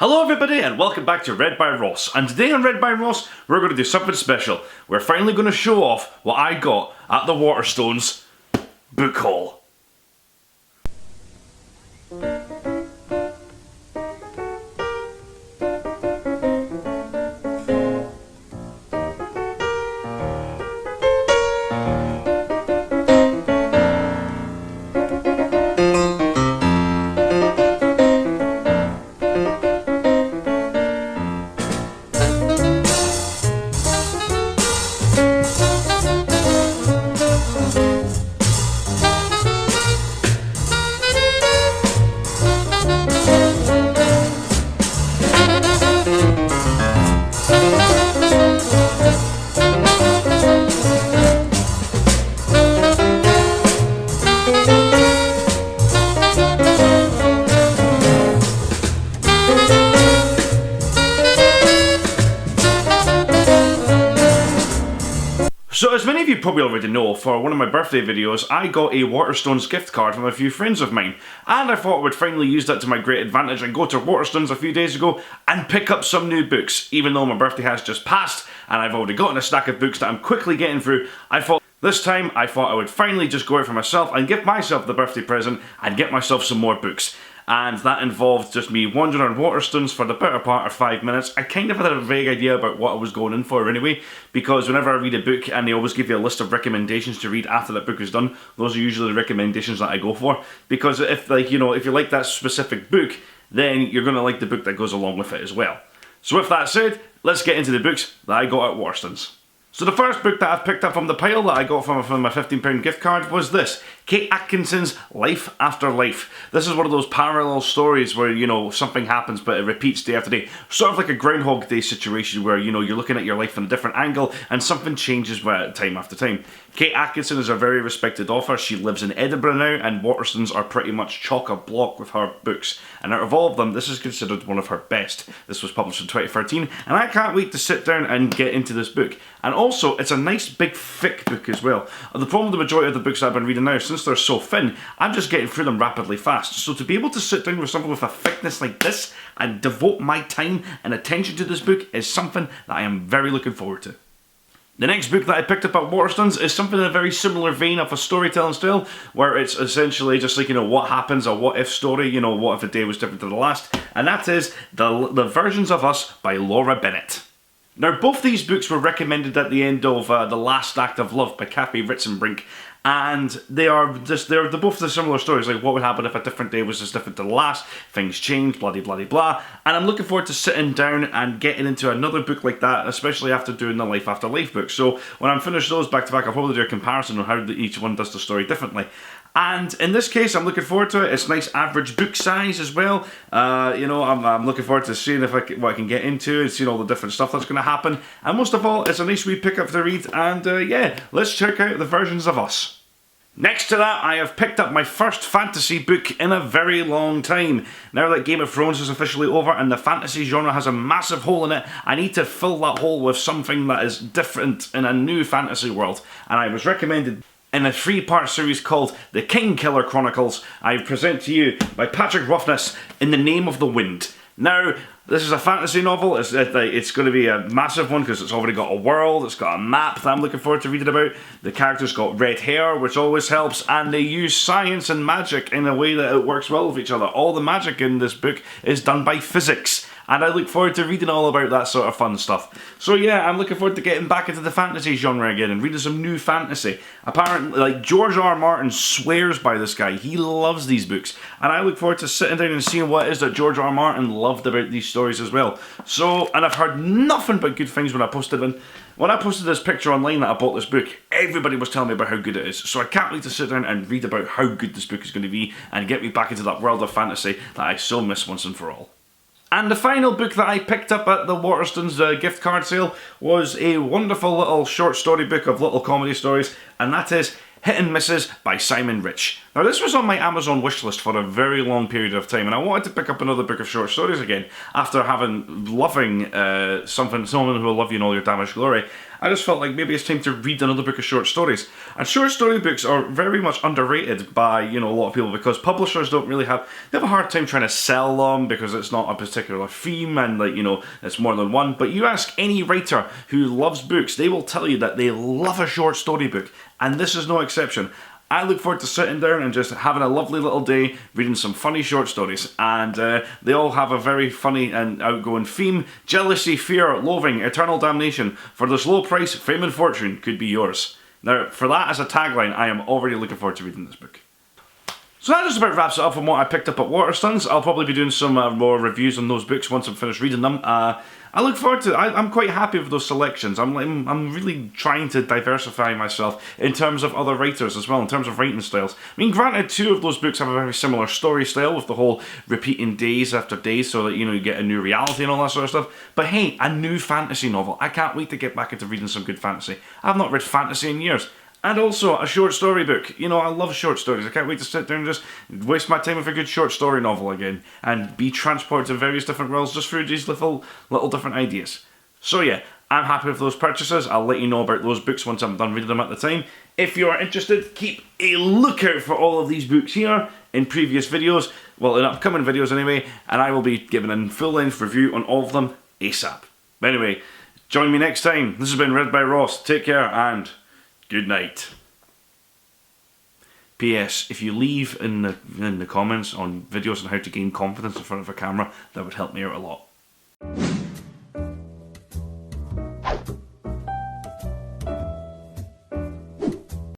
Hello everybody and welcome back to Read by Ross, and today on Read by Ross we're going to do something special. We're finally going to show off what I got at the Waterstones book haul. So as many of you probably already know, for one of my birthday videos, I got a Waterstones gift card from a few friends of mine, and I thought I would finally use that to my great advantage and go to Waterstones a few days ago and pick up some new books. Even though my birthday has just passed and I've already gotten a stack of books that I'm quickly getting through, I thought I would finally just go out for myself and give myself the birthday present and get myself some more books. And that involved just me wandering on Waterstones for the better part of 5 minutes. I kind of had a vague idea about what I was going in for anyway, because whenever I read a book and they always give you a list of recommendations to read after that book is done, those are usually the recommendations that I go for. Because if if you like that specific book, then you're going to like the book that goes along with it as well. So with that said, let's get into the books that I got at Waterstones. So the first book that I've picked up from the pile that I got from my £15 gift card was this, Kate Atkinson's Life After Life. This is one of those parallel stories where, something happens but it repeats day after day. Sort of like a Groundhog Day situation where, you're looking at your life from a different angle and something changes time after time. Kate Atkinson is a very respected author. She lives in Edinburgh now, and Waterstones are pretty much chock-a-block with her books. And out of all of them, this is considered one of her best. This was published in 2013, and I can't wait to sit down and get into this book. And also, it's a nice big thick book as well. The problem with the majority of the books that I've been reading now, since they're so thin, I'm just getting through them rapidly fast. So to be able to sit down with something with a thickness like this and devote my time and attention to this book is something that I am very looking forward to. The next book that I picked up at Waterstones is something in a very similar vein of a storytelling style, where it's essentially just like, what happens, a what if story, what if a day was different to the last, and that is The Versions of Us by Laura Bennett. Now, both these books were recommended at the end of The Last Act of Love by Kathy Ritzenbrink, and they're both the similar stories, like what would happen if a different day was as different to the last, things change, blah blah blah blah, and I'm looking forward to sitting down and getting into another book like that, especially after doing the Life After Life book. So when I'm finished those back to back, I'll probably do a comparison on how each one does the story differently. And in this case, I'm looking forward to it. It's nice average book size as well. I'm looking forward to seeing what I can get into and seeing all the different stuff that's going to happen. And most of all, it's a nice wee pick-up to read. And yeah, let's check out The Versions of Us. Next to that, I have picked up my first fantasy book in a very long time. Now that Game of Thrones is officially over and the fantasy genre has a massive hole in it, I need to fill that hole with something that is different in a new fantasy world. And I was recommended in a 3-part series called The Kingkiller Chronicles. I present to you by Patrick Roughness, In the Name of the Wind. Now, this is a fantasy novel. It's going to be a massive one because it's already got a world, it's got a map that I'm looking forward to reading about. The characters got red hair, which always helps, and they use science and magic in a way that it works well with each other. All the magic in this book is done by physics, and I look forward to reading all about that sort of fun stuff. So yeah, I'm looking forward to getting back into the fantasy genre again and reading some new fantasy. Apparently, George R. R. Martin swears by this guy. He loves these books, and I look forward to sitting down and seeing what it is that George R. R. Martin loved about these stories as well. So, and I've heard nothing but good things when I posted them. When I posted this picture online that I bought this book, everybody was telling me about how good it is. So I can't wait to sit down and read about how good this book is going to be and get me back into that world of fantasy that I so miss once and for all. And the final book that I picked up at the Waterstones gift card sale was a wonderful little short story book of little comedy stories, and that is Hit and Misses by Simon Rich. Now this was on my Amazon wishlist for a very long period of time, and I wanted to pick up another book of short stories again after loving Someone Who Will Love You in All Your Damaged Glory. I just felt like maybe it's time to read another book of short stories. And short story books are very much underrated by, you know, a lot of people, because publishers don't really have, they have a hard time trying to sell them because it's not a particular theme and, like, you know, it's more than one. But you ask any writer who loves books, they will tell you that they love a short story book, and this is no exception. I look forward to sitting down and just having a lovely little day reading some funny short stories, and they all have a very funny and outgoing theme. Jealousy, fear, loathing, eternal damnation. For this low price, fame and fortune could be yours. Now, for that as a tagline, I am already looking forward to reading this book. So that just about wraps it up on what I picked up at Waterstones. I'll probably be doing some more reviews on those books once I'm finished reading them. I look forward to it. I'm quite happy with those selections. I'm really trying to diversify myself in terms of other writers as well, in terms of writing styles. I mean, granted, 2 of those books have a very similar story style with the whole repeating days after days so that, you know, you get a new reality and all that sort of stuff. But hey, a new fantasy novel. I can't wait to get back into reading some good fantasy. I've not read fantasy in years. And also a short story book. You know, I love short stories. I can't wait to sit down and just waste my time with a good short story novel again and be transported to various different worlds just through these little different ideas. So yeah, I'm happy with those purchases. I'll let you know about those books once I'm done reading them at the time. If you are interested, keep a lookout for all of these books here in previous videos. Well, in upcoming videos anyway. And I will be giving a full-length review on all of them ASAP. But anyway, join me next time. This has been Read by Ross. Take care and good night. P.S. If you leave in the comments on videos on how to gain confidence in front of a camera, that would help me out a lot.